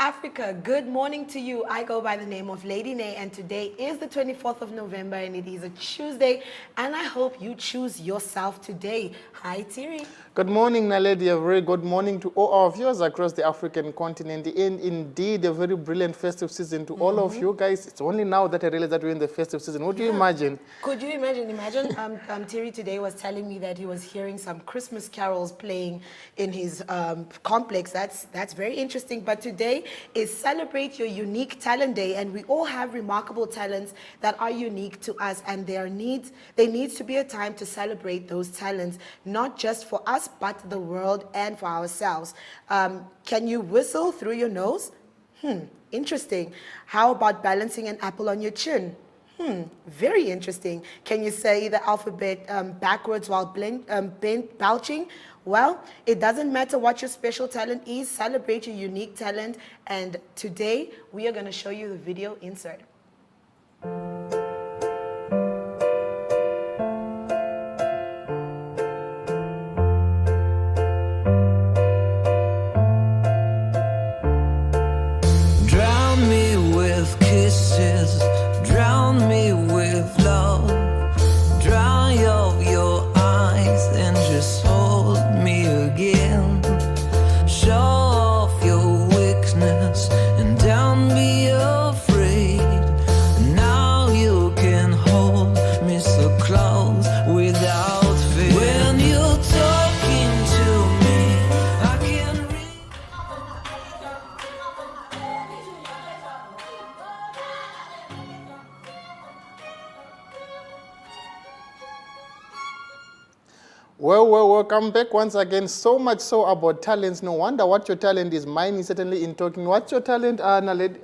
Africa, good morning to you. I go by the name of Lady Nay, and today is the 24th of November, and it is a Tuesday, and I hope you choose yourself today. Hi, Thierry. Good morning, Naledi. A very good morning to all our viewers across the African continent. And indeed, a very brilliant festive season to all of you guys. It's only now that I realize that we're in the festive season. What do you imagine? Could you imagine? Thierry today was telling me that he was hearing some Christmas carols playing in his complex. That's very interesting. But today is Celebrate Your Unique Talent Day, and we all have remarkable talents that are unique to us, and there needs to be a time to celebrate those talents, not just for us, but the world and for ourselves. Can you whistle through your nose? Interesting. How about balancing an apple on your chin? Very interesting. Can you say the alphabet backwards while belching? Well, it doesn't matter what your special talent is. Celebrate your unique talent. And today, we are going to show you the video insert. Drown me with kisses, drown me with love, dry up your eyes and just hold me again. Show off your weakness and don't be afraid. Now you can hold me so close without fear. When you're talking to me, I can read. Well, welcome back once again. So much so about talents. No wonder what your talent is. Mine is certainly in talking. What's your talent, Naledi?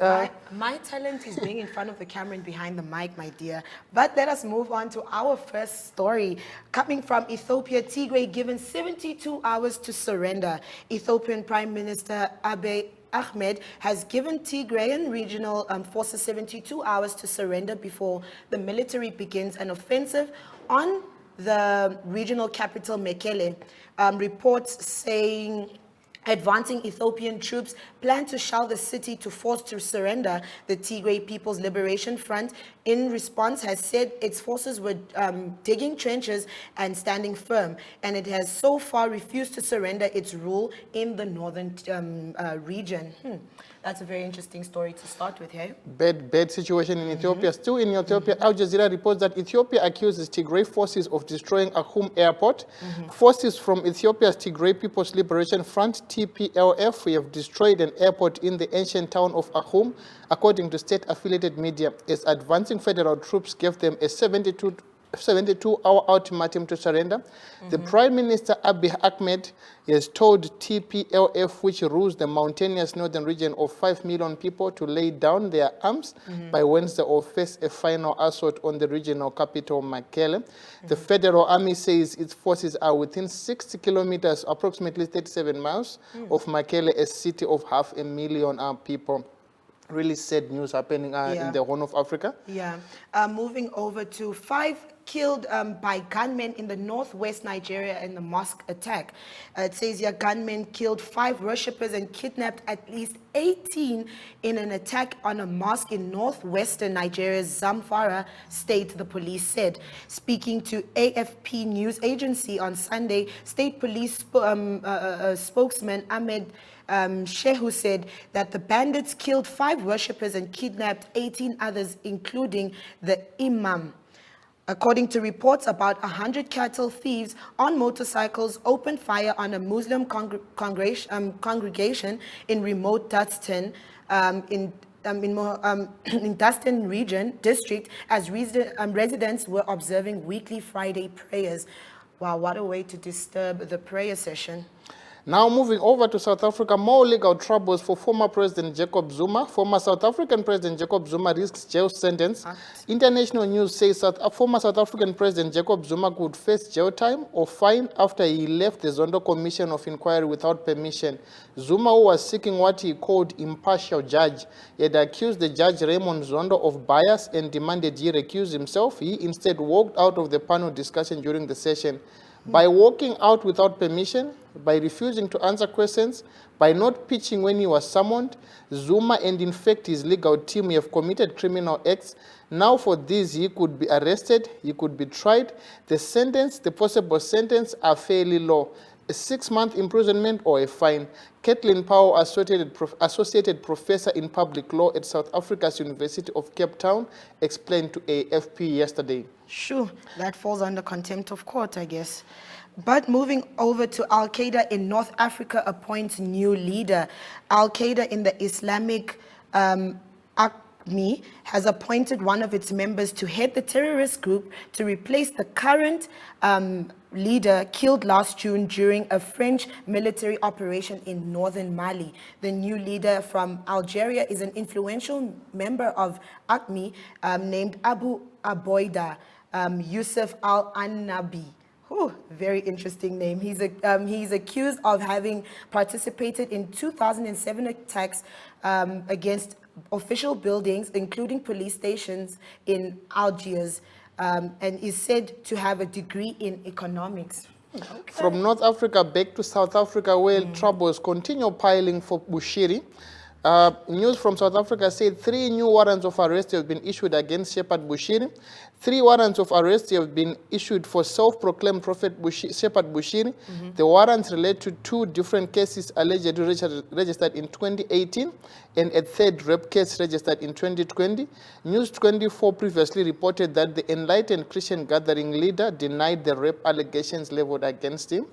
My talent is being in front of the camera and behind the mic, my dear. But let us move on to our first story. Coming from Ethiopia, Tigray given 72 hours to surrender. Ethiopian Prime Minister Abiy Ahmed has given Tigrayan regional forces 72 hours to surrender before the military begins an offensive on the regional capital Mekelle. Reports saying advancing Ethiopian troops plan to shell the city to force to surrender. The Tigray People's Liberation Front, in response, has said its forces were digging trenches and standing firm, and it has so far refused to surrender its rule in the northern region. That's a very interesting story to start with, hey? Bad situation in Ethiopia. Still in Ethiopia, Al Jazeera reports that Ethiopia accuses Tigray forces of destroying Akhum airport. Forces from Ethiopia's Tigray People's Liberation Front, TPLF, have destroyed an airport in the ancient town of Akhum, according to state-affiliated media, as advancing federal troops gave them a 72-hour ultimatum to surrender. The Prime Minister Abiy Ahmed has told TPLF, which rules the mountainous northern region of 5 million people, to lay down their arms by Wednesday or face a final assault on the regional capital, Mekelle. The federal army says its forces are within 60 kilometers, approximately 37 miles, of Mekelle, a city of 500,000 people. Really sad news happening in the Horn of Africa. Yeah. Moving over to 5 killed by gunmen in the northwest Nigeria in the mosque attack. It says here gunmen killed 5 worshippers and kidnapped at least 18 in an attack on a mosque in northwestern Nigeria's Zamfara state, the police said. Speaking to AFP news agency on Sunday, state police spokesman Ahmed Shehu said that the bandits killed 5 worshippers and kidnapped 18 others, including the imam. According to reports, about 100 cattle thieves on motorcycles opened fire on a Muslim congregation in remote Dunstan, in Dunstan region district, as residents were observing weekly Friday prayers. Wow, what a way to disturb the prayer session. Now moving over to South Africa, more legal troubles for former President Jacob Zuma. Former South African President Jacob Zuma risks jail sentence. International news says former South African President Jacob Zuma could face jail time or fine after he left the Zondo Commission of Inquiry without permission. Zuma, who was seeking what he called impartial judge, had accused the judge Raymond Zondo of bias and demanded he recuse himself. He instead walked out of the panel discussion during the session. By walking out without permission, by refusing to answer questions, by not pitching when he was summoned. Zuma and in fact his legal team have committed criminal acts. Now for this, he could be arrested, he could be tried. The possible sentence are fairly low. A 6-month imprisonment or a fine. Kathleen Powell, associated professor in public law at South Africa's University of Cape Town, explained to AFP yesterday. Sure, that falls under contempt of court, I guess. But moving over to Al-Qaeda in North Africa appoints new leader. Al-Qaeda in the Islamic ACME has appointed one of its members to head the terrorist group to replace the current leader killed last June during a French military operation in northern Mali. The new leader from Algeria is an influential member of ACME named Abu Aboida Yusuf al-Annabi. Oh, very interesting name. He's accused of having participated in 2007 attacks against official buildings, including police stations in Algiers, and is said to have a degree in economics. Okay. From North Africa back to South Africa, where troubles continue piling for Bushiri. News from South Africa said 3 new warrants of arrest have been issued against Shepherd Bushiri. 3 warrants of arrest have been issued for self-proclaimed prophet Shepherd Bushiri. The warrants relate to 2 different cases allegedly registered in 2018 and a 3rd rape case registered in 2020. News 24 previously reported that the Enlightened Christian Gathering leader denied the rape allegations leveled against him.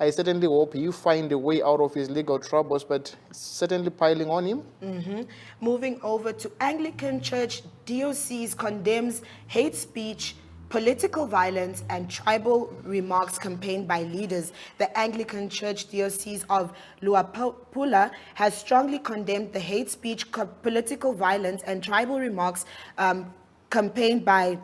I certainly hope you find a way out of his legal troubles, but it's certainly piling on him. Moving over to Anglican Church, diocese condemns hate speech, political violence, and tribal remarks campaigned by leaders. The Anglican Church Diocese of Luapula has strongly condemned the hate speech, political violence, and tribal remarks campaigned by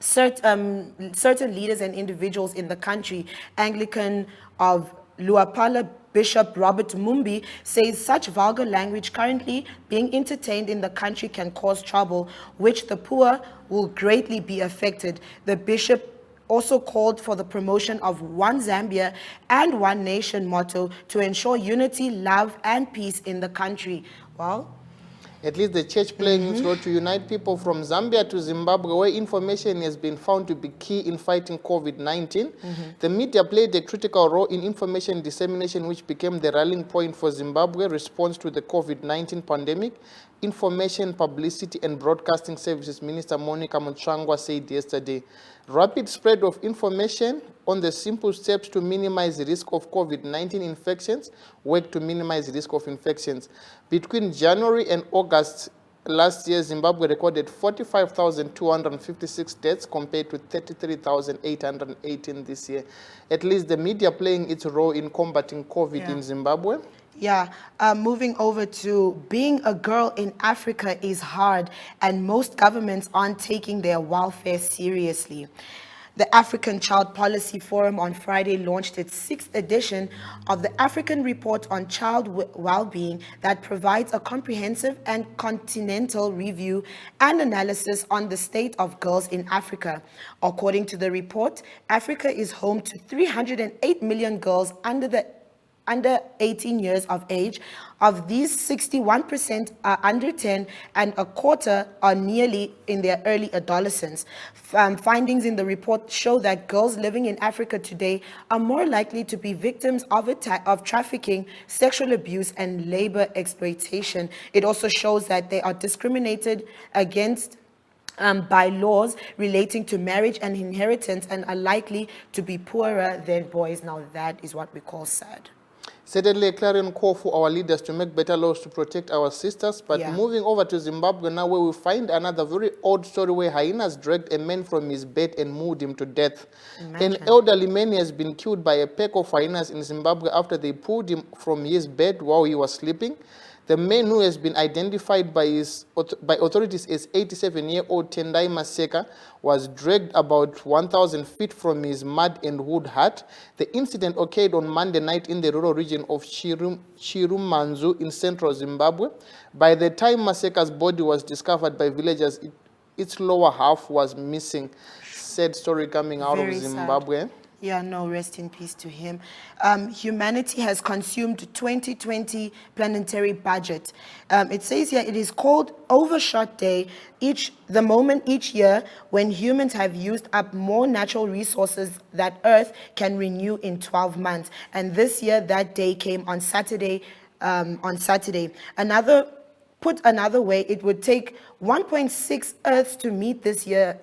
certain leaders and individuals in the country. Anglican of Luapula Bishop Robert Mumbi says such vulgar language currently being entertained in the country can cause trouble, which the poor will greatly be affected. The bishop also called for the promotion of One Zambia and One Nation motto to ensure unity, love, and peace in the country. Well, at least the church playing its role to unite people from Zambia to Zimbabwe, where information has been found to be key in fighting COVID-19. The media played a critical role in information dissemination, which became the rallying point for Zimbabwe response to the COVID-19 pandemic. Information, Publicity and Broadcasting Services Minister Monica Muchangwa said yesterday, rapid spread of information on the simple steps to minimize the risk of COVID-19 infections, work to minimize the risk of infections. Between January and August last year, Zimbabwe recorded 45,256 deaths compared to 33,818 this year. At least the media playing its role in combating COVID in Zimbabwe. Yeah, moving over to being a girl in Africa is hard, and most governments aren't taking their welfare seriously. The African Child Policy Forum on Friday launched its 6th edition of the African Report on Child Wellbeing that provides a comprehensive and continental review and analysis on the state of girls in Africa. According to the report, Africa is home to 308 million girls under 18 years of age. Of these, 61% are under 10 and a quarter are nearly in their early adolescence. Findings in the report show that girls living in Africa today are more likely to be victims of trafficking, sexual abuse, and labor exploitation. It also shows that they are discriminated against by laws relating to marriage and inheritance and are likely to be poorer than boys. Now that is what we call sad. Certainly a clarion call for our leaders to make better laws to protect our sisters. But moving over to Zimbabwe now, where we find another very odd story where hyenas dragged a man from his bed and mauled him to death. Imagine. An elderly man has been killed by a pack of hyenas in Zimbabwe after they pulled him from his bed while he was sleeping. The man, who has been identified by authorities as 87-year-old Tendai Maseka, was dragged about 1,000 feet from his mud and wood hut. The incident occurred on Monday night in the rural region of Chirumanzu in central Zimbabwe. By the time Maseka's body was discovered by villagers, its lower half was missing. Sad story coming out of Zimbabwe. Sad. Yeah, no, rest in peace to him. Humanity has consumed 2020 planetary budget. It says here it is called Overshot Day, the moment each year when humans have used up more natural resources that Earth can renew in 12 months. And this year, that day came on Saturday. Put another way, it would take 1.6 Earths to meet this year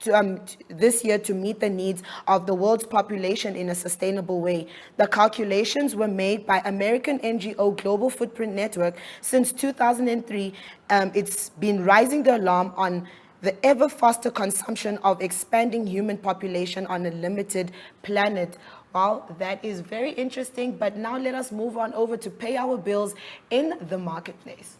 to meet the needs of the world's population in a sustainable way. The calculations were made by American NGO Global Footprint Network. Since 2003. It's been raising the alarm on the ever faster consumption of expanding human population on a limited planet. Well, that is very interesting, but now let us move on over to pay our bills in the marketplace.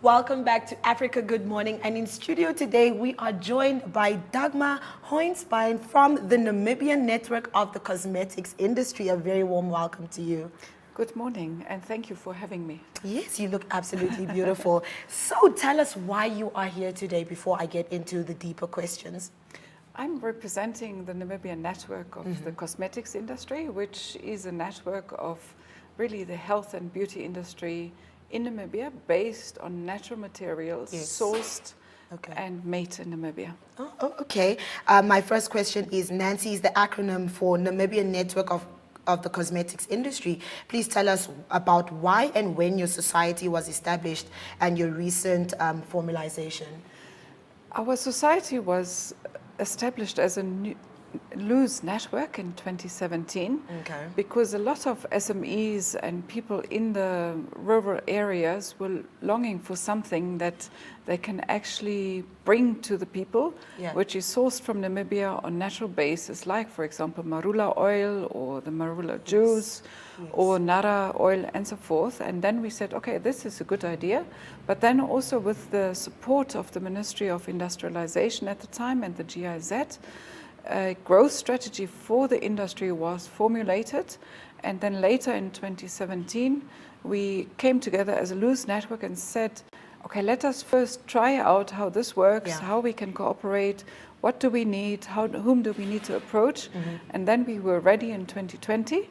Welcome back to Africa Good Morning. And in studio today, we are joined by Dagmar Hoinsbein from the Namibian Network of the Cosmetics Industry. A very warm welcome to you. Good morning, and thank you for having me. Yes, you look absolutely beautiful. So tell us why you are here today before I get into the deeper questions. I'm representing the Namibian Network of the Cosmetics Industry, which is a network of really the health and beauty industry in Namibia, based on natural materials sourced and made in Namibia. Oh, okay. My first question is, Nancy is the acronym for Namibian Network of the Cosmetics Industry. Please tell us about why and when your society was established and your recent formalization. Our society was established as a loose network in 2017 because a lot of SMEs and people in the rural areas were longing for something that they can actually bring to the people, which is sourced from Namibia on natural basis, like, for example, marula oil or the marula juice or nara oil and so forth. And then we said, okay, this is a good idea. But then also with the support of the Ministry of Industrialization at the time and the GIZ, a growth strategy for the industry was formulated, and then later in 2017 we came together as a loose network and said, okay, let us first try out how this works, how we can cooperate, what do we need, whom do we need to approach? And then we were ready in 2020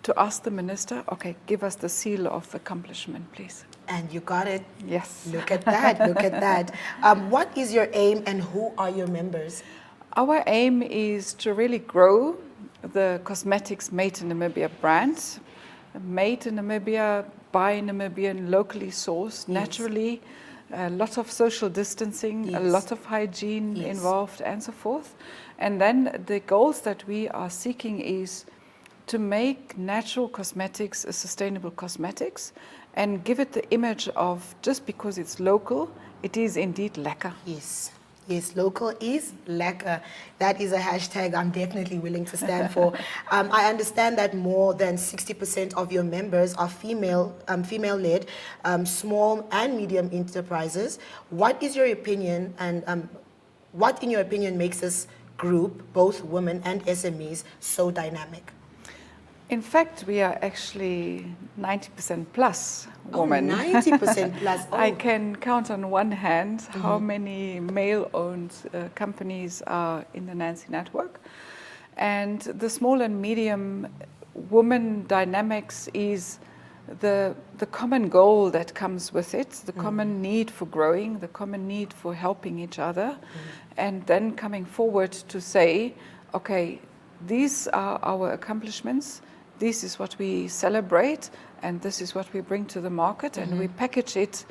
to ask the minister, okay, give us the seal of accomplishment, please. And you got it. Yes. Look at that, look at that. What is your aim and who are your members? Our aim is to really grow the cosmetics made in Namibia brand, made in Namibia, by Namibian, locally sourced, naturally, a lot of social distancing, a lot of hygiene involved, and so forth. And then the goals that we are seeking is to make natural cosmetics a sustainable cosmetics and give it the image of, just because it's local, it is indeed lekker. Yes. Yes, local is lekker. That is a hashtag I'm definitely willing to stand for. I understand that more than 60% of your members are female-led, small and medium enterprises. What is your opinion, and what, in your opinion, makes this group, both women and SMEs, so dynamic? In fact, we are actually 90% plus women. Oh, 90% plus. Oh. I can count on one hand how many male-owned companies are in the Nancy network. And the small and medium woman dynamics is the common goal that comes with it, the common need for growing, the common need for helping each other, and then coming forward to say, okay, these are our accomplishments, this is what we celebrate, and this is what we bring to the market, and we package it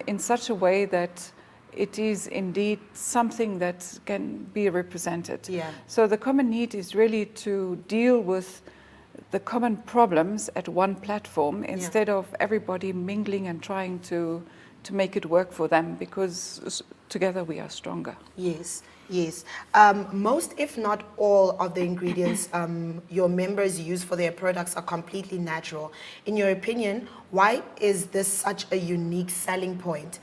in such a way that it is indeed something that can be represented. Yeah. So the common need is really to deal with the common problems at one platform instead of everybody mingling and trying to make it work for them, because together we are stronger. Yes, yes. Most, if not all, of the ingredients your members use for their products are completely natural. In your opinion, why is this such a unique selling point?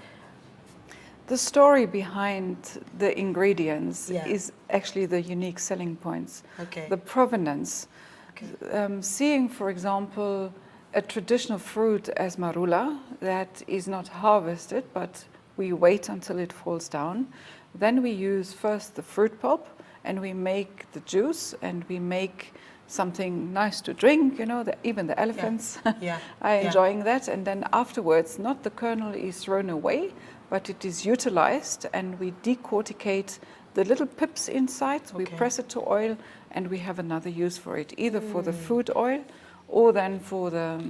The story behind the ingredients is actually the unique selling points. Okay. The provenance. Okay. Seeing, for example, a traditional fruit as marula that is not harvested, but we wait until it falls down. Then we use first the fruit pulp, and we make the juice, and we make something nice to drink, you know, even the elephants are enjoying that. And then afterwards, not the kernel is thrown away, but it is utilized, and we decorticate the little pips inside, we press it to oil, and we have another use for it, either for the food oil or then for the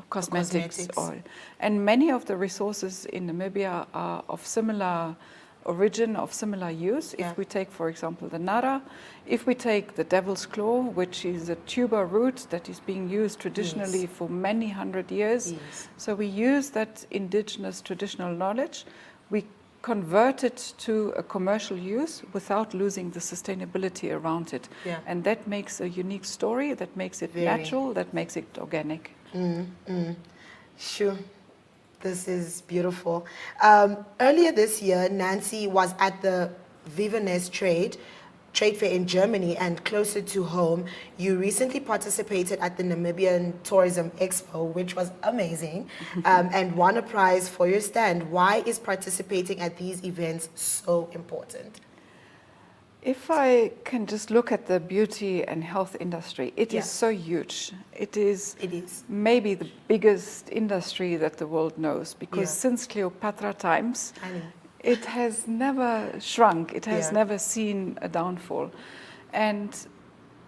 cosmetics oil. And many of the resources in Namibia are of similar origin, of similar use. If we take, for example, the nara, if we take the devil's claw, which is a tuber root that is being used traditionally for many hundred years. So we use that indigenous traditional knowledge, we convert it to a commercial use without losing the sustainability around it. And that makes a unique story, that makes it natural, that makes it organic. Sure. This is beautiful. Earlier this year, Nancy was at the Vivanes Trade Fair in Germany, and closer to home, you recently participated at the Namibian Tourism Expo, which was amazing, and won a prize for your stand. Why is participating at these events so important? If I can just look at the beauty and health industry, it is so huge. It is maybe the biggest industry that the world knows, because since Cleopatra times, it has never shrunk, it has never seen a downfall. And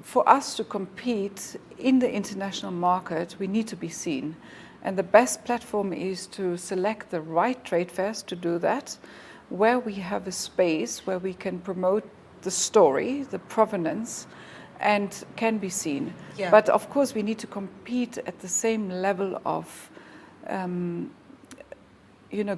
for us to compete in the international market, we need to be seen. And the best platform is to select the right trade fairs to do that, where we have a space where we can promote the story, the provenance, and can be seen. But of course we need to compete at the same level of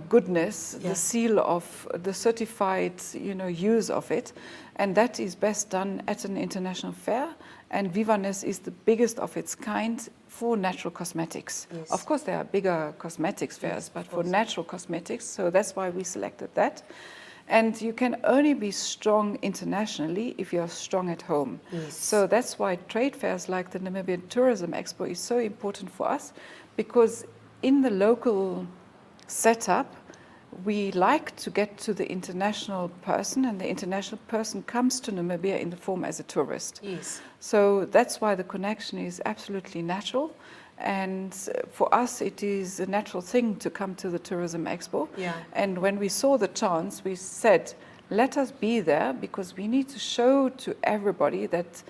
goodness, the seal of the certified, use of it, and that is best done at an international fair. And Vivanes is the biggest of its kind for natural cosmetics. Of course, there are bigger cosmetics fairs, but for natural cosmetics, so that's why we selected that. And you can only be strong internationally if you're strong at home. So that's why trade fairs like the Namibian Tourism Expo is so important for us, because in the local setup, we like to get to the international person, and the international person comes to Namibia in the form as a tourist. Yes. So that's why the connection is absolutely natural. And for us, it is a natural thing to come to the Tourism Expo. Yeah. And when we saw the chance, we said, let us be there, because we need to show to everybody that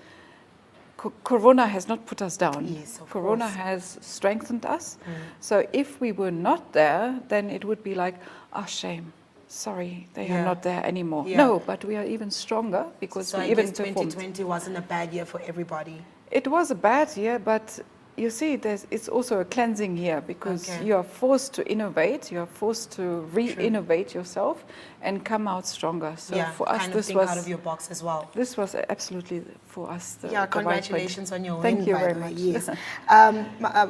Corona has not put us down. Yes, of Corona course. has strengthened us. So if we were not there, then it would be like, oh, shame. Sorry, they Yeah. are not there anymore. Yeah. No, but we are even stronger because So we I even guess performed. 2020 wasn't a bad year for everybody. It was a bad year, but you see, it's also a cleansing year, because Okay. you are forced to innovate, you are forced to re-innovate yourself and come out stronger. So Yeah, for us, kind of this think was out of your box as well. this was absolutely for us. The Yeah, right way. congratulations on your Thank win. you by very the way. much. Yes.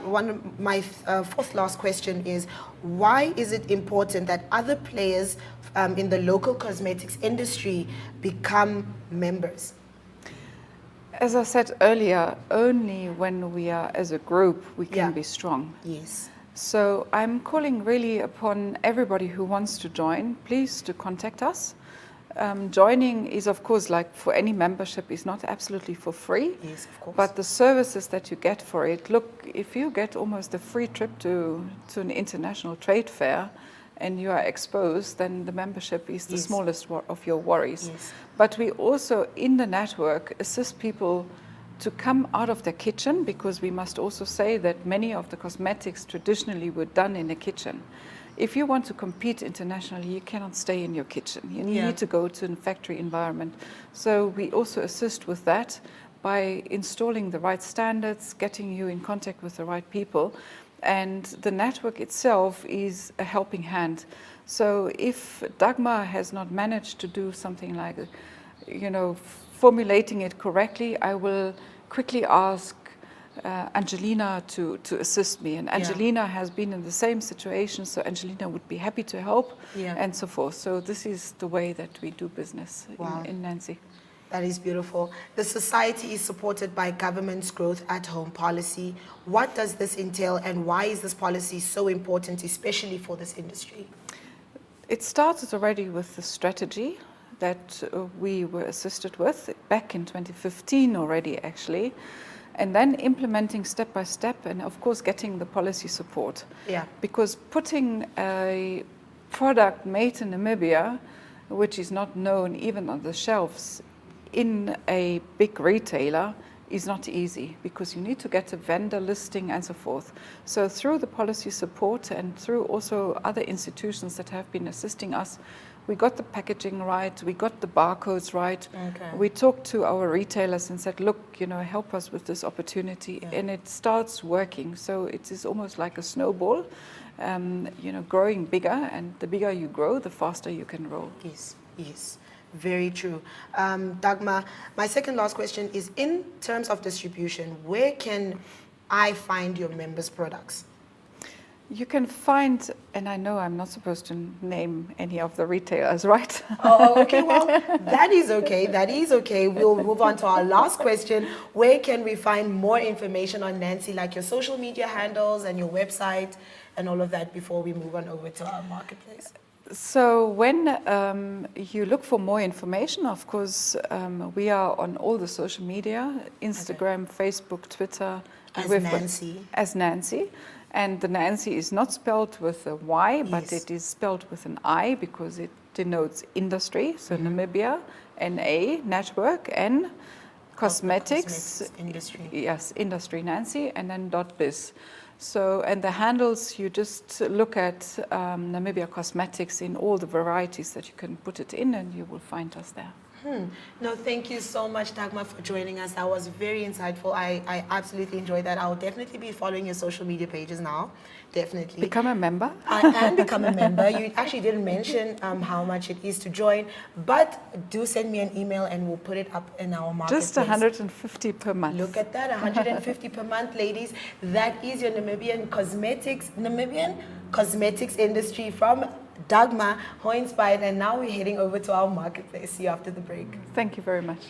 One of my fourth last question is, why is it important that other players in the local cosmetics industry become members? As I said earlier, only when we are as a group we can Yeah. be strong. Yes. So I'm calling really upon everybody who wants to join, please to contact us. Joining is, of course, like for any membership, is not absolutely for free. Yes, of course. But the services that you get for it, look, if you get almost a free trip to an international trade fair and you are exposed, then the membership is the Yes. smallest of your worries. Yes. But we also, in the network, assist people to come out of their kitchen, because we must also say that many of the cosmetics traditionally were done in a kitchen. If you want to compete internationally, you cannot stay in your kitchen. You Yeah. need to go to a factory environment. So we also assist with that by installing the right standards, getting you in contact with the right people. And the network itself is a helping hand. So if Dagmar has not managed to do something like, formulating it correctly, I will quickly ask Angelina to assist me. And Angelina has been in the same situation, so Angelina would be happy to help, and so forth. So this is the way that we do business in Nancy. That is beautiful. The society is supported by government's growth at home policy. What does this entail, and why is this policy so important, especially for this industry? It started already with the strategy that we were assisted with back in 2015 already, actually, and then implementing step by step, and of course getting the policy support. Yeah. Because putting a product made in Namibia, which is not known even on the shelves, in a big retailer is not easy, because you need to get a vendor listing and so forth. So through the policy support and through also other institutions that have been assisting us, we got the packaging right, we got the barcodes right. Okay. We talked to our retailers and said, look, help us with this opportunity. Yeah. And it starts working. So it is almost like a snowball, growing bigger, and the bigger you grow, the faster you can roll. Yes, yes. Very true. Dagmar, my second last question is, in terms of distribution, where can I find your members' products? You can find, and I know I'm not supposed to name any of the retailers, right? Oh, okay. Well, that is okay. That is okay. We'll move on to our last question. Where can we find more information on Nancy, like your social media handles and your website and all of that, before we move on over to our marketplace? So when you look for more information, of course, we are on all the social media, Instagram, Facebook, Twitter. As Nancy. As Nancy. And the Nancy is not spelled with a Y, but Yes. it is spelled with an I, because it denotes industry. So Namibia, NA, network, N, cosmetics. Industry. Yes, industry Nancy, and then .biz. So, and the handles, you just look at Namibia Cosmetics in all the varieties that you can put it in, and you will find us there. No, thank you so much, Dagmar, for joining us. That was very insightful. I absolutely enjoyed that. I'll definitely be following your social media pages now. Definitely. Become a member. I am become a member. You actually didn't mention how much it is to join, but do send me an email and we'll put it up in our marketplace. Just 150 per month. Look at that, 150 per month, ladies. That is your Namibian cosmetics industry from Dagmar, how inspired. And now we're heading over to our marketplace. See you after the break. Thank you very much.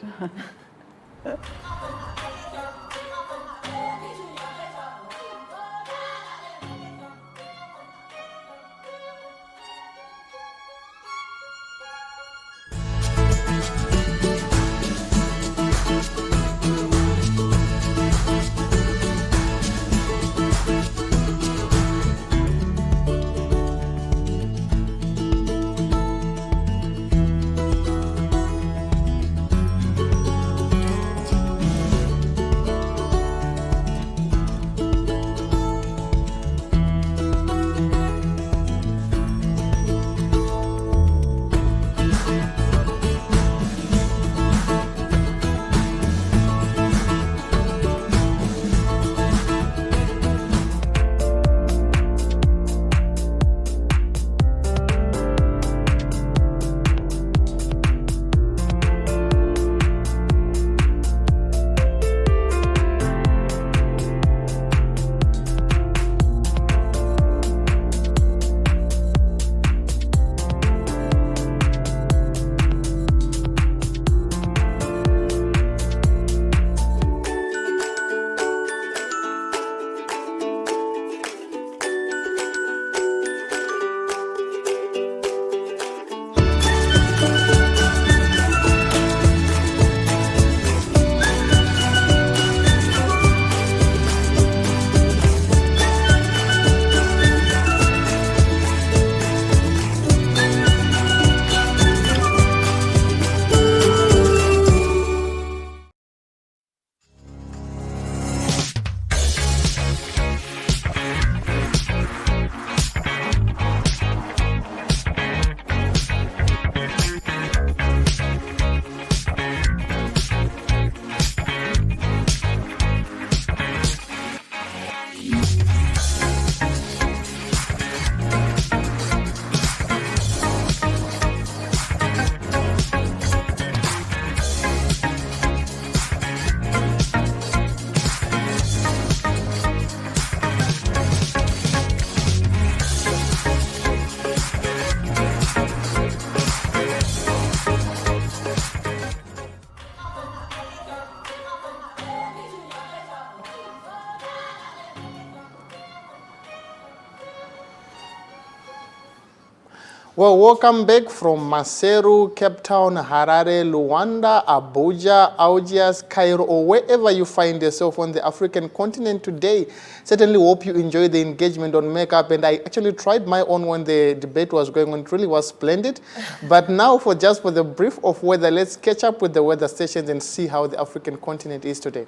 Well, welcome back from Maseru, Cape Town, Harare, Luanda, Abuja, Algiers, Cairo, or wherever you find yourself on the African continent today. Certainly hope you enjoy the engagement on makeup. And I actually tried my own when the debate was going on. It really was splendid. But now, for the brief of weather, let's catch up with the weather stations and see how the African continent is today.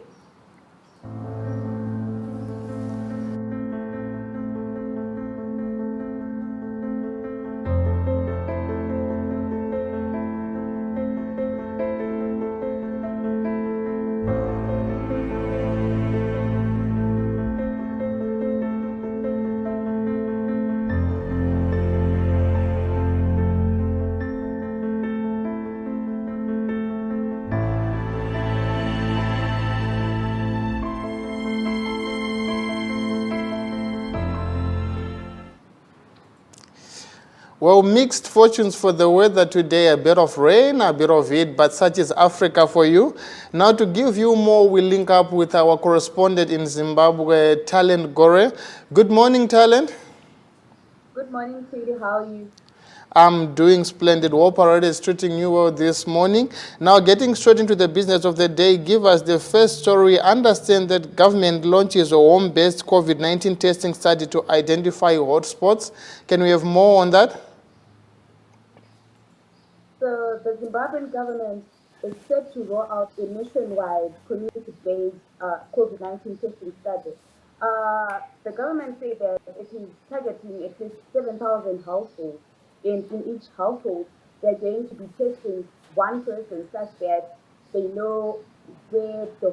Well, mixed fortunes for the weather today, a bit of rain, a bit of heat, but such is Africa for you. Now to give you more, we link up with our correspondent in Zimbabwe, Talent Gore. Good morning, Talent. Good morning, Sadie. How are you? I'm doing splendid. War Parade is treating you well this morning. Now, getting straight into the business of the day, give us the first story. Understand that government launches a home-based COVID-19 testing study to identify hotspots. Can we have more on that? So the Zimbabwean government is set to roll out a nationwide community-based COVID-19 testing study. The government said that it is targeting at least 7,000 households. In each household, they're going to be testing one person such that they know where the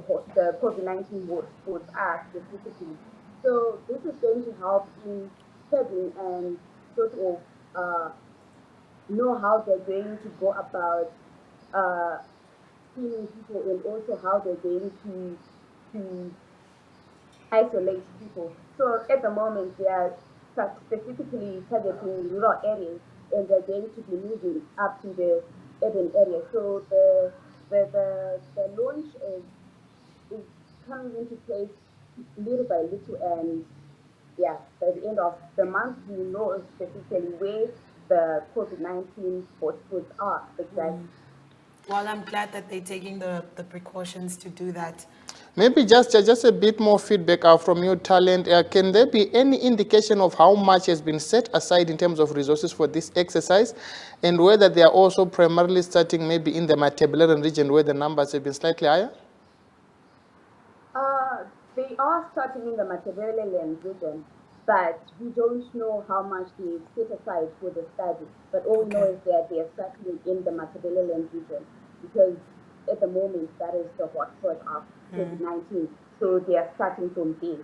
COVID-19 hotspots are specifically. So this is going to help in having and sort of know how they're going to go about screening people and also how they're going to isolate people. So at the moment, they are specifically targeting rural areas, and they're going to be moving up to the urban areas. So the launch is coming into place little by little, and yeah, by the end of the month, we know specifically where the COVID-19 hotspots are exactly. Well, I'm glad that they're taking the precautions to do that. Maybe just a bit more feedback from you, Talent. Can there be any indication of how much has been set aside in terms of resources for this exercise, and whether they are also primarily starting maybe in the Matabeleland region where the numbers have been slightly higher? They are starting in the Matabeleland region, but we don't know how much they set aside for the study. But all we know is that they are starting in the Matabeleland region because at the moment that is the hotspot of COVID-19. So they are starting from there.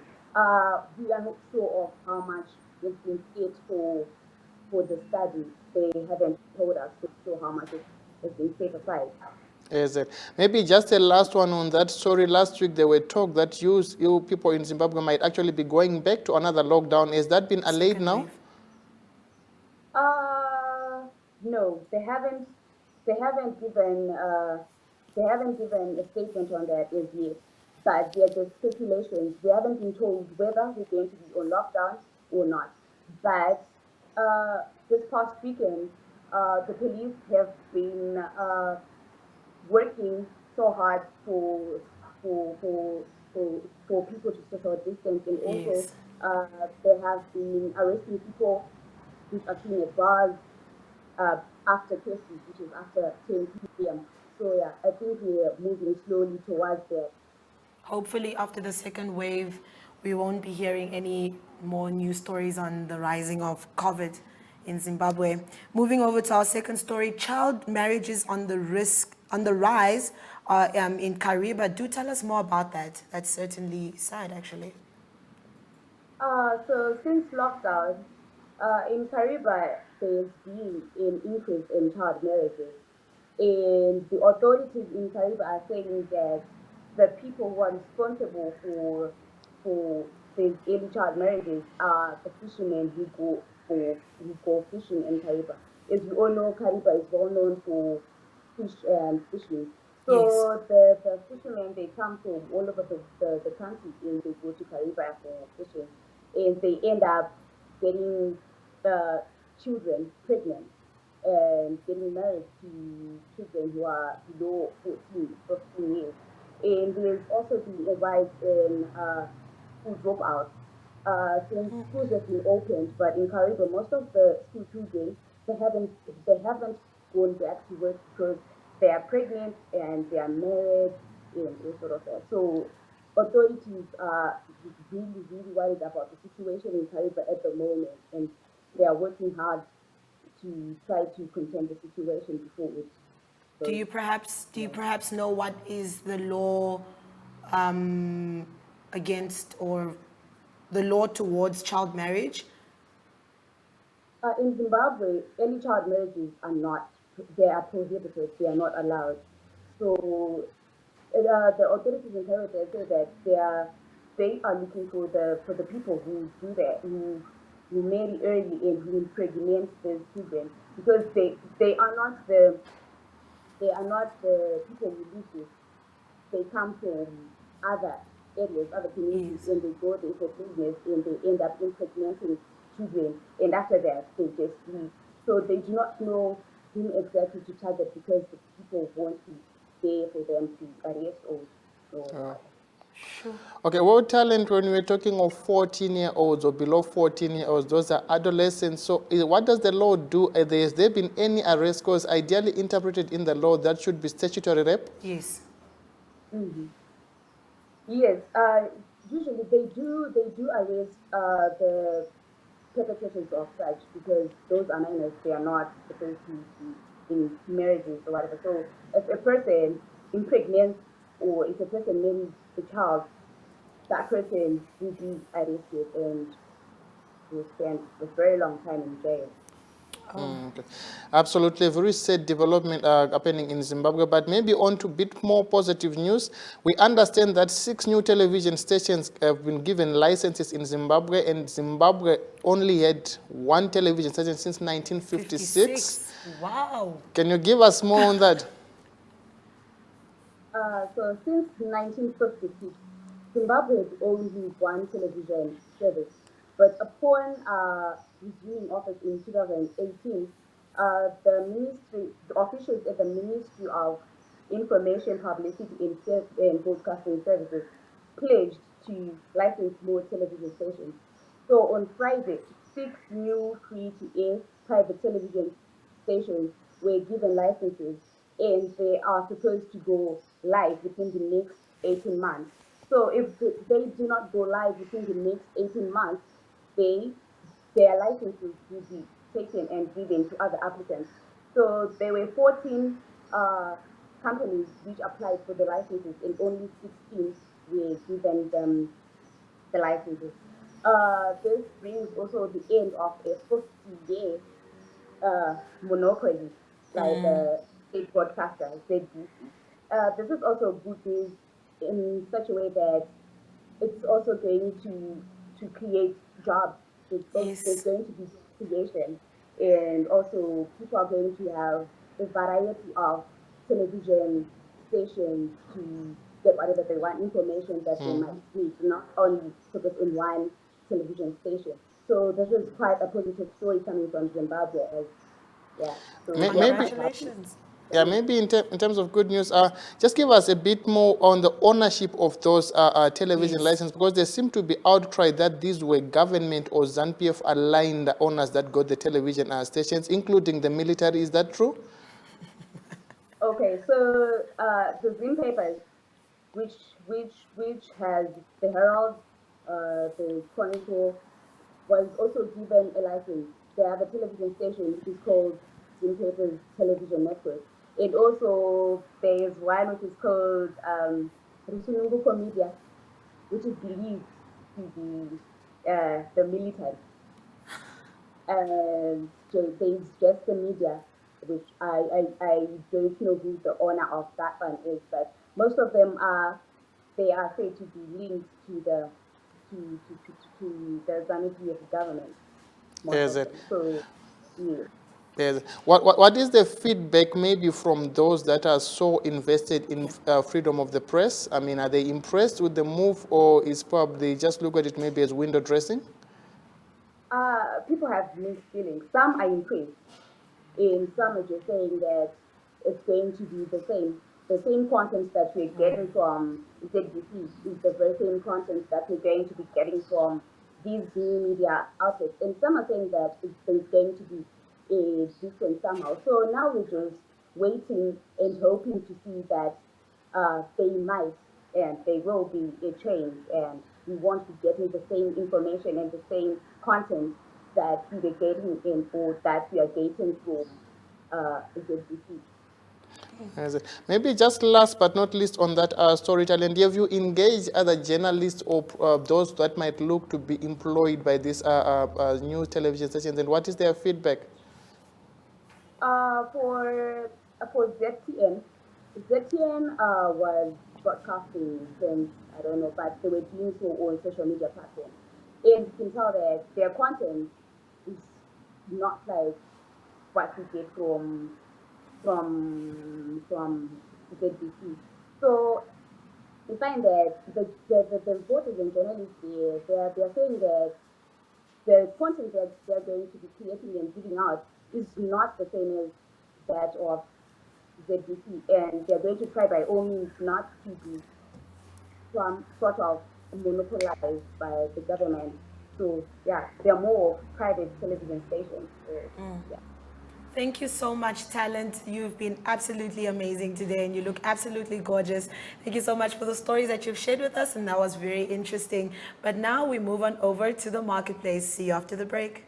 We are not sure of how much has been set for the study. They haven't told us so how much has been set aside. Is it? Maybe just a last one on that story. Last week there were talk that you people in Zimbabwe might actually be going back to another lockdown. Has that been allayed now? No, they haven't. They haven't given. They haven't given a statement on that as yet. But they're just speculations. We haven't been told whether we're going to be on lockdown or not. But this past weekend, the police have been working so hard for for for people to social distance, and also they have been arresting people which are seen at bars after cases, which is after 10 p.m. So yeah, I think we are moving slowly towards that. Hopefully, after the second wave, we won't be hearing any more news stories on the rising of COVID in Zimbabwe. Moving over to our second story, child marriages on the rise in Kariba. Do tell us more about that. That's certainly sad, actually. So since lockdown, in Kariba, there's been an increase in child marriages. And the authorities in Kariba are saying that the people who are responsible for these early child marriages are the fishermen who go fishing in Kariba. As we all know, Kariba is well known for fish and fishing. Yes. So the fishermen they come from all over the country and they go to Kariba for fishing, and they end up getting children pregnant. and getting married to children who are below 14, 15 years. And there's also the rise in school dropouts. Since schools have been opened, but in Kariba, most of the school children they haven't gone back to work because they are pregnant and they are married and all sort of that. So authorities are really, really worried about the situation in Kariba at the moment, and they are working hard to try to contain the situation before it Do goes. you perhaps know what is the law against or the law towards child marriage? In Zimbabwe, early child marriages are not, they are prohibited, they are not allowed. So the authorities in Cairo they say that they are looking for the people who do that, who marry early and who impregnate their children because they are not the people we live with. They come from other areas, other communities, Yes. and they go there for business and they end up impregnating children. And after that, they just leave. So they do not know whom exactly to target because the people won't be there for them to arrest or Sure. Okay, well, talent, when we're talking of 14-year-olds or below 14-year-olds, those are adolescents. So what does the law do? Has there been any arrest? Because ideally interpreted in the law, that should be statutory rape. Yes. Mhm. Yes, usually they do arrest the perpetrators of such because those are minors. They are not supposed to be in marriages or whatever. So if a person impregnates or if a person marries a child, that person will be arrested and will spend a very long time in jail. Okay. Absolutely, a very sad development happening in Zimbabwe, but maybe on to a bit more positive news. We understand that 6 new television stations have been given licenses in Zimbabwe, and Zimbabwe only had 1 television station since 1956. 56. Wow. Can you give us more on that? So since 1956, Zimbabwe had only one television service. But upon resuming office in 2018, the officials at the Ministry of Information, Publicity and Broadcasting Services pledged to license more television stations. So on Friday, 6 new free-to-air private television stations were given licenses and they are supposed to go live within the next 18 months. So if they do not go live within the next 18 months, they their licenses will be taken and given to other applicants. So there were 14 companies which applied for the licenses and only 16 were given them the licenses. This brings also the end of a 50-year monopoly, like the state broadcaster, ZBC. This is also good news in such a way that it's also going to create jobs. There's Yes. going to be creation, and also people are going to have a variety of television stations to get whatever they want, information that they might need, not only focus on one television station. So this is quite a positive story coming from Zimbabwe, as yeah. So we are Maybe, quite happy. Congratulations. yeah, maybe in terms of good news, just give us a bit more on the ownership of those television Yes. licenses, because there seemed to be outcry that these were government or ZANU-PF aligned owners that got the television stations, including the military. Is that true? Okay, so the Zim papers, which which has the Herald, the Chronicle, was also given a license. They have a television station which is called Zim Papers Television Network. And also there's one which is called Rusununguko Media, which is believed to be the military. And so there's just the media, which I don't know who the owner of that one is, but most of them they are said to be linked to the ZANU-PF government, most Is of it? them. So yeah. Yes. What is the feedback maybe from those that are so invested in freedom of the press? I mean, are they impressed with the move, or is probably just look at it maybe as window dressing? People have mixed feelings. Some are impressed, In summary, you're saying that it's going to be the same. The same content that we're getting from ZBC is the very same content that we're going to be getting from these new media outlets. And some are saying that there's going to be a difference somehow. So now we're just waiting and hoping to see that they might and they will be a change, and we won't be getting the same information and the same content that we were getting in or that we are getting from ZBC. Maybe just last but not least on that story talent, have you engaged other journalists or those that might look to be employed by these new television stations, and what is their feedback? For ZTN was broadcasting since, I don't know, but they were doing so on social media platforms. And you can tell that their content is not like what we get from ZBC. So we find that the reporters and journalists they're saying that the content that they're going to be creating and giving out is not the same as that of ZBC, and they're going to try by all means not to be some sort of monopolized by the government. So yeah, they're more private television stations. So, yeah. Thank you so much, Talent. You've been absolutely amazing today and you look absolutely gorgeous. Thank you so much for the stories that you've shared with us, and that was very interesting. But now we move on over to the marketplace. See you after the break.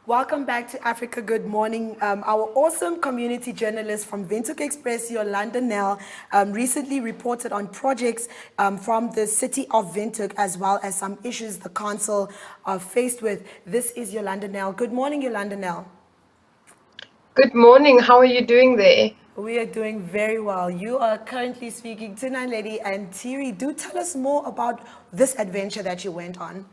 Welcome back to Africa Good Morning. Our awesome community journalist from Windhoek Express, Yolanda Nell, recently reported on projects from the city of Windhoek, as well as some issues the council are faced with. This is Yolanda Nell. Good morning, Yolanda Nell. Good morning. How are you doing there? We are doing very well. You are currently speaking to Naledi and Thierry. Do tell us more about this adventure that you went on.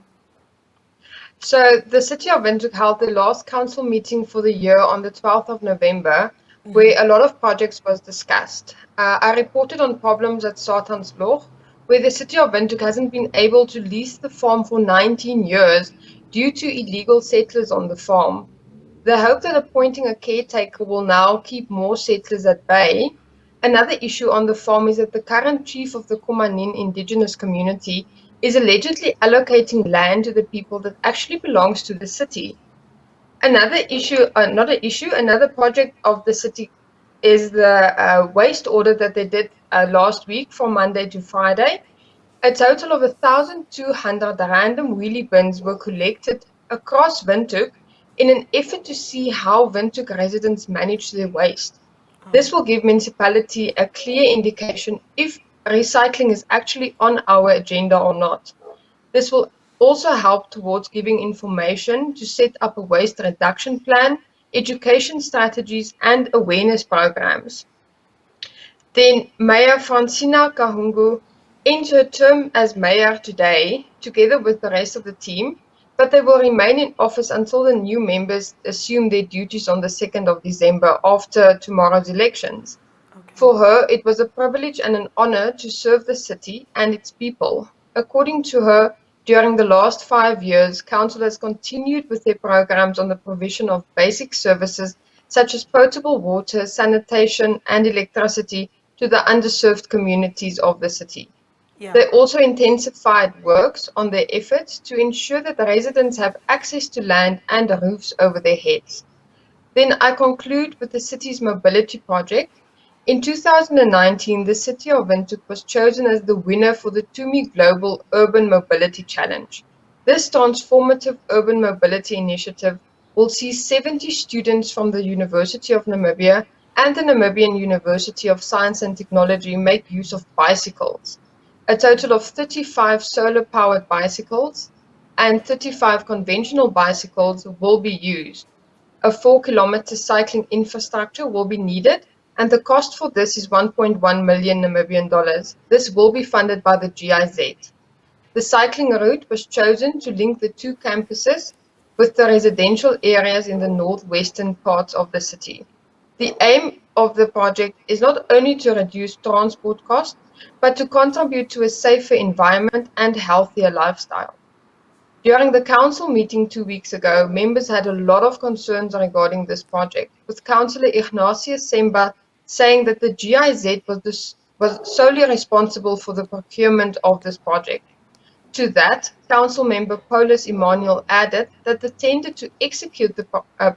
So the City of Windhoek held the last council meeting for the year on the 12th of November, where a lot of projects was discussed. I reported on problems at Satansloch, where the City of Windhoek hasn't been able to lease the farm for 19 years due to illegal settlers on the farm. The hope that appointing a caretaker will now keep more settlers at bay. Another issue on the farm is that the current chief of the Kumanin indigenous community is allegedly allocating land to the people that actually belongs to the city. Another issue, another project of the city is the waste audit that they did last week from Monday to Friday. A total of 1,200 random wheelie bins were collected across Windhoek in an effort to see how Windhoek residents manage their waste. This will give municipality a clear indication if recycling is actually on our agenda or not. This will also help towards giving information to set up a waste reduction plan, education strategies, and awareness programs. Then Mayor Francina Kahungu ends her term as mayor today, together with the rest of the team, but they will remain in office until the new members assume their duties on the 2nd of December after tomorrow's elections. Okay. For her, it was a privilege and an honor to serve the city and its people. According to her, During the last 5 years, Council has continued with their programs on the provision of basic services such as potable water, sanitation, and electricity to the underserved communities of the city. Yeah. They also intensified works on their efforts to ensure that the residents have access to land and roofs over their heads. Then I conclude with the city's mobility project. In 2019, the city of Windhoek was chosen as the winner for the TUMI Global Urban Mobility Challenge. This transformative urban mobility initiative will see 70 students from the University of Namibia and the Namibian University of Science and Technology make use of bicycles. A total of 35 solar-powered bicycles and 35 conventional bicycles will be used. A 4-kilometer cycling infrastructure will be needed, and the cost for this is 1.1 million Namibian dollars. This will be funded by the GIZ. The cycling route was chosen to link the two campuses with the residential areas in the northwestern parts of the city. The aim of the project is not only to reduce transport costs, but to contribute to a safer environment and healthier lifestyle. During the council meeting 2 weeks ago, members had a lot of concerns regarding this project, with Councillor Ignatius Semba saying that the GIZ was solely responsible for the procurement of this project. To that, Council Member Paulus Emmanuel added that the tender to execute the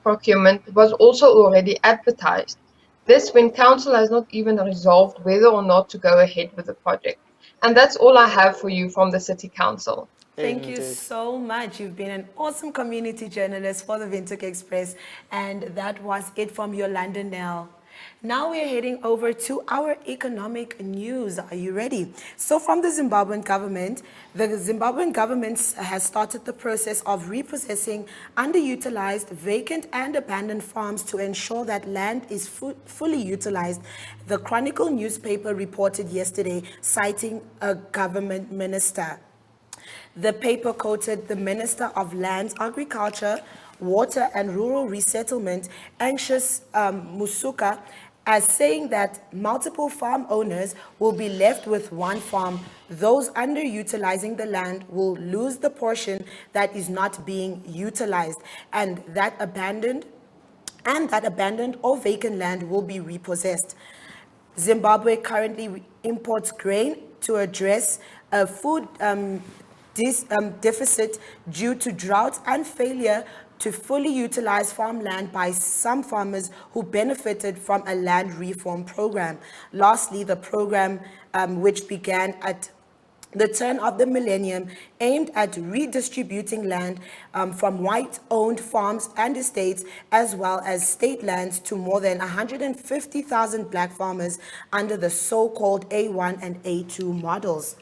procurement was also already advertised. This when Council has not even resolved whether or not to go ahead with the project. And that's all I have for you from the City Council. Thank you Indeed. so much. You've been an awesome community journalist for the Windhoek Express, and that was it from Yolanda Nell. Now we're heading over to our economic news. Are you ready? So from the Zimbabwean government has started the process of repossessing underutilized, vacant and abandoned farms to ensure that land is fully utilized. The Chronicle newspaper reported yesterday, citing a government minister. The paper quoted the Minister of Lands, Agriculture, Water and Rural Resettlement, Anxious Musuka, as saying that multiple farm owners will be left with one farm. Those underutilizing the land will lose the portion that is not being utilized, and that abandoned or vacant land will be repossessed. Zimbabwe currently imports grain to address a food deficit due to drought and failure to fully utilize farmland by some farmers who benefited from a land reform program. Lastly, the program, which began at the turn of the millennium, aimed at redistributing land from white-owned farms and estates, as well as state lands, to more than 150,000 black farmers under the so-called A1 and A2 models.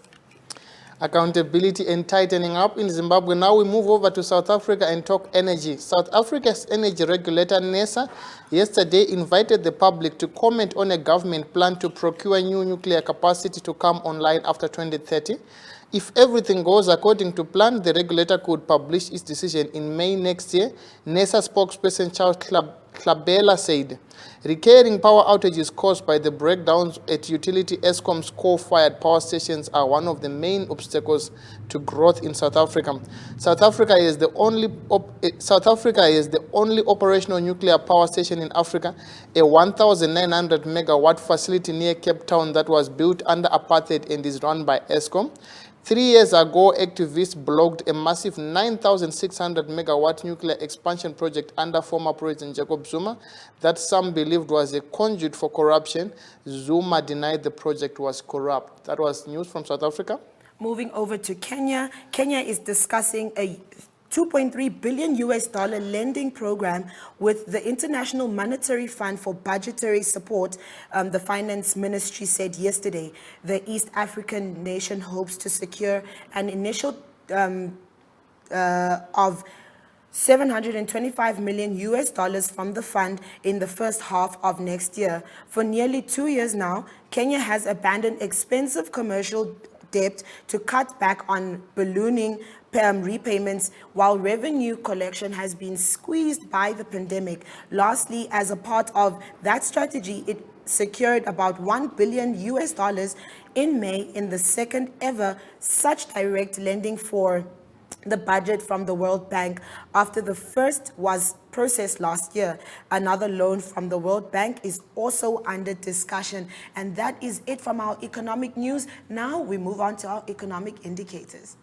Accountability and tightening up in Zimbabwe. Now we move over to South Africa and talk energy. South Africa's energy regulator, NESA, yesterday invited the public to comment on a government plan to procure new nuclear capacity to come online after 2030. If everything goes according to plan, the regulator could publish its decision in May next year, NESA spokesperson Charles Hlabela said. Recurring power outages caused by the breakdowns at utility Eskom's coal-fired power stations are one of the main obstacles to growth in South Africa. South Africa is the only operational nuclear power station in Africa, a 1,900 megawatt facility near Cape Town that was built under apartheid and is run by Eskom. 3 years ago, activists blocked a massive 9,600 megawatt nuclear expansion project under former President Jacob Zuma that some believed was a conduit for corruption. Zuma denied the project was corrupt. That was news from South Africa. Moving over to Kenya. Kenya is discussing a $2.3 billion lending program with the International Monetary Fund for budgetary support, the finance ministry said yesterday. The East African nation hopes to secure an initial of $725 million from the fund in the first half of next year. For nearly 2 years now, Kenya has abandoned expensive commercial debt to cut back on ballooning repayments, while revenue collection has been squeezed by the pandemic. Lastly, as a part of that strategy, secured about $1 billion in May in the second ever such direct lending for the budget from the World Bank after the first was processed last year. Another loan from the World Bank is also under discussion. And that is it from our economic news. Now we move on to our economic indicators.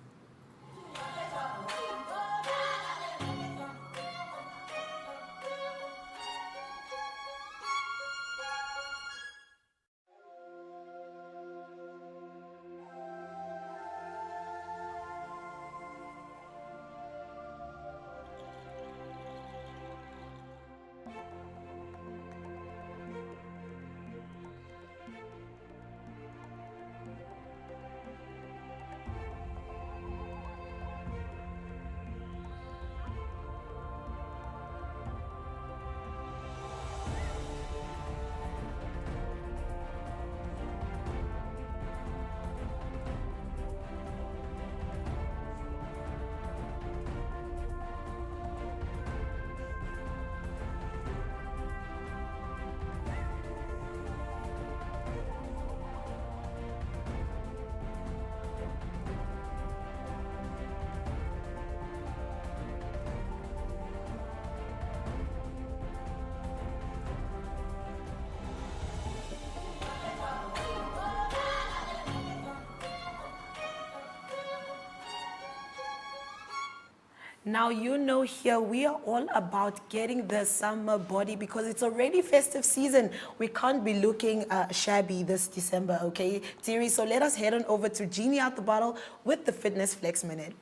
Now, you know, here we are all about getting the summer body because it's already festive season. We can't be looking shabby this December, okay, Thierry? So let us head on over to Jeannie out the bottle with the Fitness Flex Minute.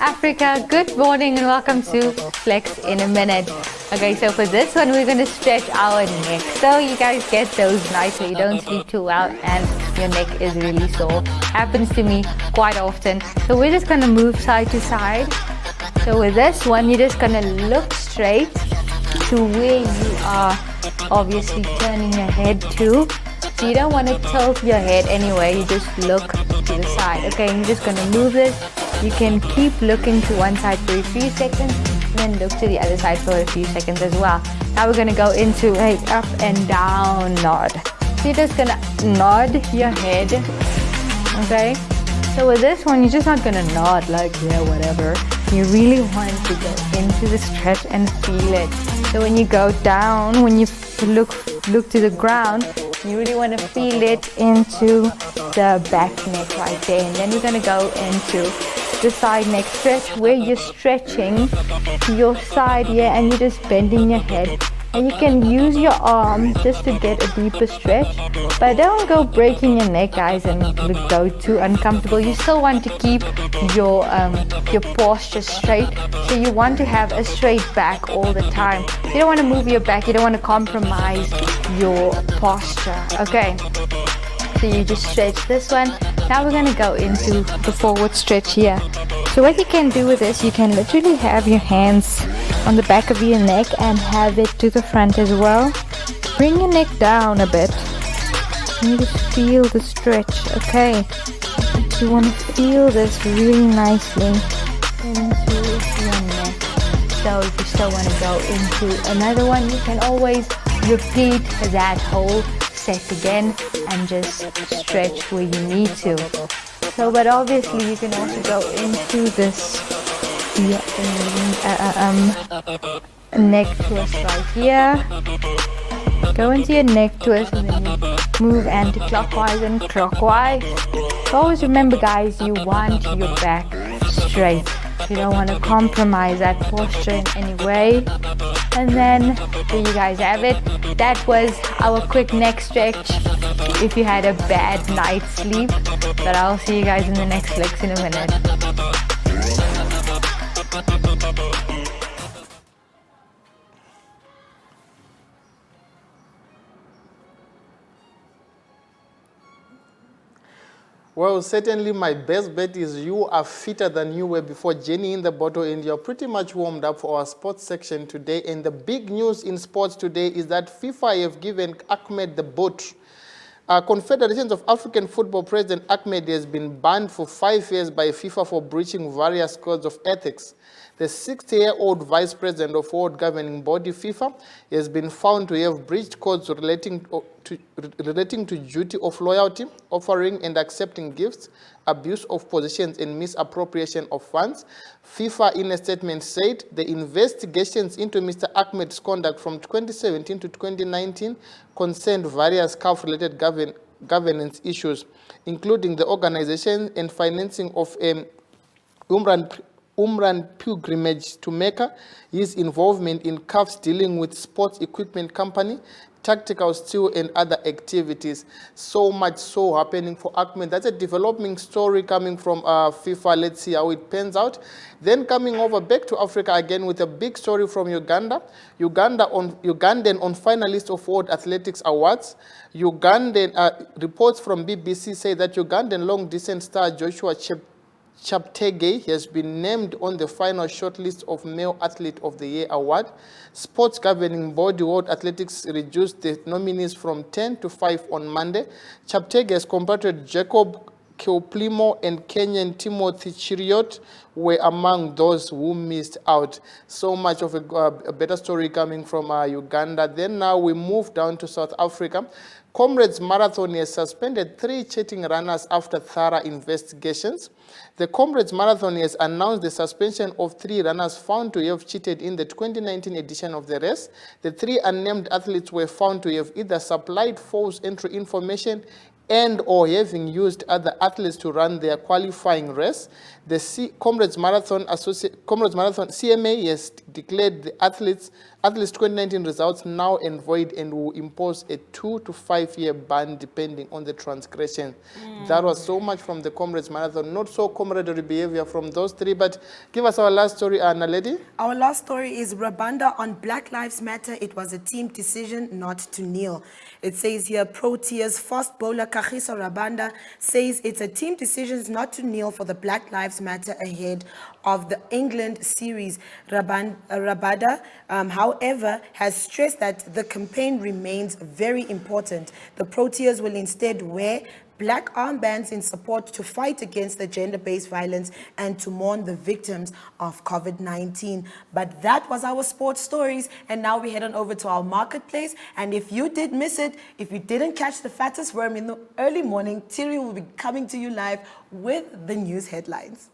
Africa, good morning and welcome to Flex in a Minute. Okay, so for this one, we're going to stretch our neck. So you guys get those nights where you don't sleep too well and your neck is really sore. Happens to me quite often. So we're just going to move side to side. So with this one, you're just going to look straight to where you are obviously turning your head to. So you don't want to tilt your head anyway, you just look to the side. Okay, and you're just going to move this. You can keep looking to one side for a few seconds, and then look to the other side for a few seconds as well. Now we're going to go into a up and down nod. So you're just going to nod your head, okay? So with this one, you're just not going to nod like, yeah, whatever. You really want to go into the stretch and feel it. So when you go down, when you look to the ground, you really want to feel it into the back neck right there. And then you're going to go into the side neck stretch where you're stretching your side here and you're just bending your head. And you can use your arm just to get a deeper stretch, but don't go breaking your neck, guys, and go too uncomfortable. You still want to keep your posture straight, so you want to have a straight back all the time. You don't want to move your back, you don't want to compromise your posture. Okay, so you just stretch this one. Now we're going to go into the forward stretch here. So what you can do with this, you can literally have your hands on the back of your neck and have it to the front as well. Bring your neck down a bit and you just feel the stretch. Okay, you want to feel this really nicely into your neck. So if you still want to go into another one, you can always repeat that whole set again and just stretch where you need to. So, but obviously you can also go into this neck twist right here. Go into your neck twist and then you move anti-clockwise and clockwise. So always remember, guys, you want your back straight. You don't want to compromise that posture in any way. And then there you guys have it. That was our quick neck stretch if you had a bad night's sleep. But I'll see you guys in the next flex in a minute. Well, certainly my best bet is you are fitter than you were before. Jenny in the bottle, and you're pretty much warmed up for our sports section today. And the big news in sports today is that FIFA have given Ahmed the boot. Confederations of African Football President Ahmed has been banned for 5 years by FIFA for breaching various codes of ethics. The 60-year-old vice president of world governing body FIFA has been found to have breached codes relating to duty of loyalty, offering and accepting gifts, abuse of positions, and misappropriation of funds. FIFA, in a statement, said the investigations into Mr. Ahmed's conduct from 2017 to 2019 concerned various CAF-related governance issues, including the organization and financing of Umran pilgrimage to Mecca, his involvement in CAF's dealing with sports equipment company, tactical steel, and other activities. So much so happening for Ahmed. That's a developing story coming from FIFA. Let's see how it pans out. Then coming over back to Africa again with a big story from Uganda. Ugandan on finalist of World Athletics Awards. Reports from BBC say that Ugandan long distance star Joshua Cheptegei has been named on the final shortlist of Male Athlete of the Year award. Sports governing body World Athletics reduced the nominees from 10 to 5 on Monday. Cheptegei has compared Jacob Kiplimo and Kenyan Timothy Chiriot were among those who missed out. So much of a better story coming from Uganda. Then now we move down to South Africa. Comrades Marathon has suspended 3 cheating runners after thorough investigations. The Comrades Marathon has announced the suspension of 3 runners found to have cheated in the 2019 edition of the race. The 3 unnamed athletes were found to have either supplied false entry information and or having used other athletes to run their qualifying race. The Comrades Marathon CMA has declared the athletes 2019 results null and void and will impose a 2 to 5 year ban depending on the transgression. That was so much from the Comrades Marathon. Not so camaraderie behavior from those 3, but give us our last story, Naledi. Our last story is Rwanda on Black Lives Matter. It was a team decision not to kneel. It says here, Proteas fast bowler Kagiso Rabanda says it's a team decision not to kneel for the Black Lives Matter ahead of the England series. Rabada, however, has stressed that the campaign remains very important. The Proteas will instead wear black armbands in support to fight against the gender-based violence and to mourn the victims of COVID-19. But that was our sports stories, and now we head on over to our marketplace. And if you did miss it, if you didn't catch the fattest worm in the early morning, Thierry will be coming to you live with the news headlines.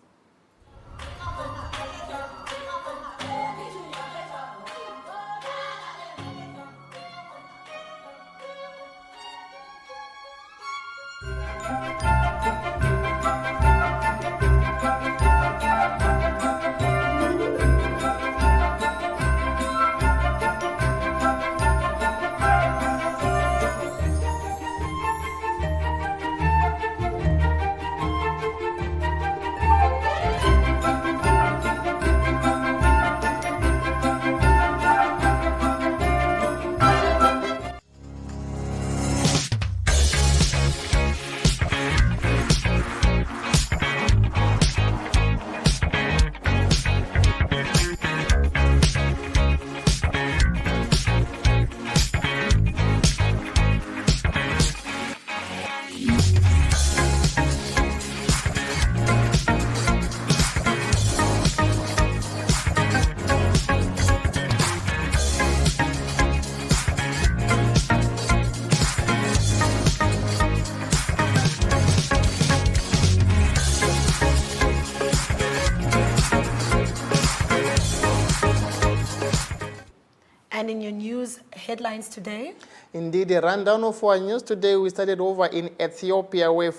And in your news headlines today? Indeed, a rundown of our news today. We started over in Ethiopia, where the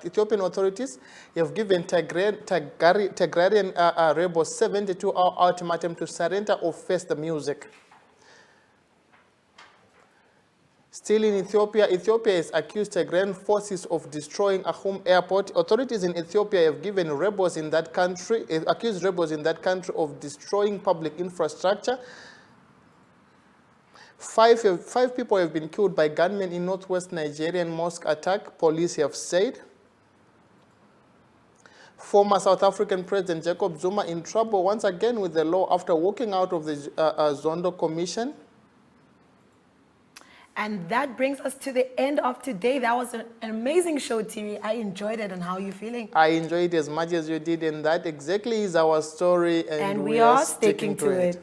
Ethiopian authorities have given Tigrarian rebels 72-hour ultimatum to surrender or face the music. Still in Ethiopia, Ethiopia has accused Tigrayan forces of destroying Ahum airport. Authorities in Ethiopia have accused rebels in that country of destroying public infrastructure. Five people have been killed by gunmen in northwest Nigerian mosque attack, police have said. Former South African President Jacob Zuma in trouble once again with the law after walking out of the Zondo Commission. And that brings us to the end of today. That was an amazing show, Tiri. I enjoyed it. And how are you feeling? I enjoyed it as much as you did, and that exactly is our story, And we are sticking to it.